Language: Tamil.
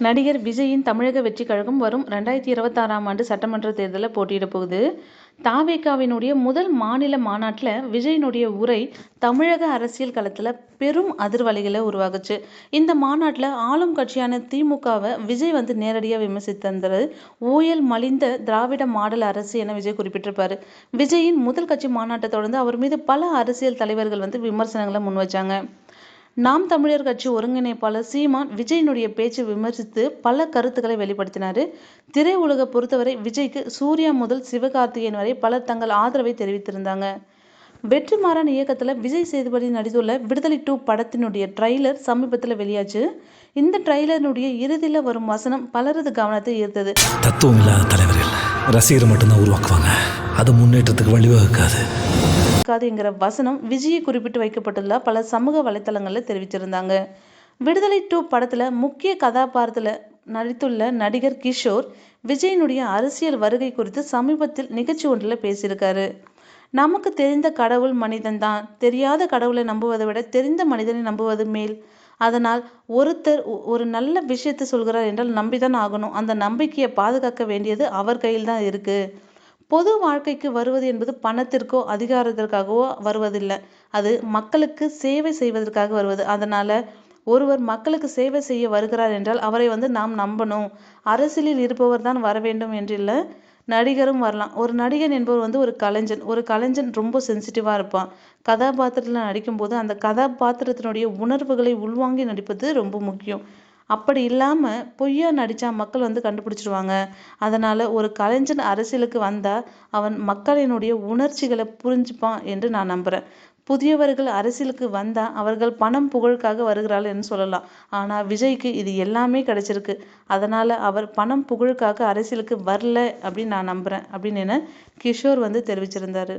நடிகர் விஜயின் தமிழக வெற்றிக் கழகம் வரும் 2026ஆம் ஆண்டு சட்டமன்ற தேர்தலில் போட்டியிட போகுது. த.வே.க.வினுடைய முதல் மாநில மாநாட்டில் விஜயினுடைய உரை தமிழக அரசியல் களத்தில் பெரும் அதிர்வலைகளை உருவாகுச்சு. இந்த மாநாட்டில் ஆளும் கட்சியான தி.மு.க.வை விஜய் நேரடியாக விமர்சித்திருந்தாரு. ஊழல் மலிந்த திராவிட மாடல் அரசு என விஜய் குறிப்பிட்டிருப்பாரு. விஜயின் முதல் கட்சி மாநாட்டை தொடர்ந்து அவர் மீது பல அரசியல் தலைவர்கள் விமர்சனங்களை முன்வச்சாங்க. நாம் தமிழர் கட்சி ஒருங்கிணைப்பாளர் சீமான் விஜயினுடைய பேச்சை விமர்சித்து பல கருத்துக்களை வெளிப்படுத்தினார். திரையுலகை பொறுத்தவரை விஜய்க்கு சூர்யா முதல் சிவகார்த்திகேயன் வரை பலர் தங்கள் ஆதரவை தெரிவித்திருந்தாங்க. வெற்றிமாறன் இயக்கத்தில் விஜய் சேதுபதி நடித்துள்ள விடுதலை 2 படத்தினுடைய ட்ரைலர் சமீபத்தில் வெளியாச்சு. இந்த ட்ரைலரினுடைய இறுதியில் வரும் வசனம் பலரது கவனத்தை ஈர்த்தது. தத்துவம் இல்லாத தலைவர்கள் ரசிகரை மட்டும்தான் உருவாக்குவாங்க, அது முன்னேற்றத்துக்கு வழிவகுக்காது என்கிற வசனம் விஜயை குறிப்பிட்டு வைக்கப்பட்டுள்ள பல சமூக வலைத்தளங்களில் தெரிவிச்சிருந்தாங்க. விடுதலை 2 படத்தில் முக்கிய கதாபாத்திரத்தில் நடித்துள்ள நடிகர் கிஷோர் விஜயினுடைய அரசியல் வருகை குறித்து சமீபத்தில் நிகழ்ச்சி ஒன்றில் பேசியிருக்காரு. நமக்கு தெரிந்த கடவுள் மனிதன் தான், தெரியாத கடவுளை நம்புவதை விட தெரிந்த மனிதனை நம்புவது மேல். அதனால் ஒருத்தர் ஒரு நல்ல விஷயத்தை சொல்கிறார் என்றால் நம்பிதான் ஆகணும். அந்த நம்பிக்கையை பாதுகாக்க வேண்டியது அவர் கையில் தான் இருக்கு. பொது வாழ்க்கைக்கு வருவது என்பது பணத்திற்கோ அதிகாரத்திற்காகவோ வருவதில்லை, அது மக்களுக்கு சேவை செய்வதற்காக வருவது. அதனால ஒருவர் மக்களுக்கு சேவை செய்ய வருகிறார் என்றால் அவரை நாம் நம்பணும். அரசியலில் இருப்பவர் தான் வர வேண்டும் என்றில்லை, நடிகரும் வரலாம். ஒரு நடிகன் என்பவர் ஒரு கலைஞன் ரொம்ப சென்சிட்டிவாக இருப்பான். கதாபாத்திரத்தில் நடிக்கும்போது அந்த கதாபாத்திரத்தினுடைய உணர்வுகளை உள்வாங்கி நடிப்பது ரொம்ப முக்கியம். அப்படி இல்லாமல் பொய்யா நடித்தா மக்கள் கண்டுபிடிச்சிருவாங்க. அதனால் ஒரு கலைஞன் அரசியலுக்கு வந்தால் அவன் மக்களினுடைய உணர்ச்சிகளை புரிஞ்சுப்பான் என்று நான் நம்புகிறேன். புதியவர்கள் அரசியலுக்கு வந்தால் அவர்கள் பணம் புகழுக்காக வருகிறார்கள் என்று சொல்லலாம். ஆனால் விஜய்க்கு இது எல்லாமே கிடைச்சிருக்கு. அதனால் அவர் பணம் புகழுக்காக அரசியலுக்கு வரல அப்படின்னு நான் நம்புகிறேன் அப்படின்னு கிஷோர் தெரிவிச்சிருந்தாரு.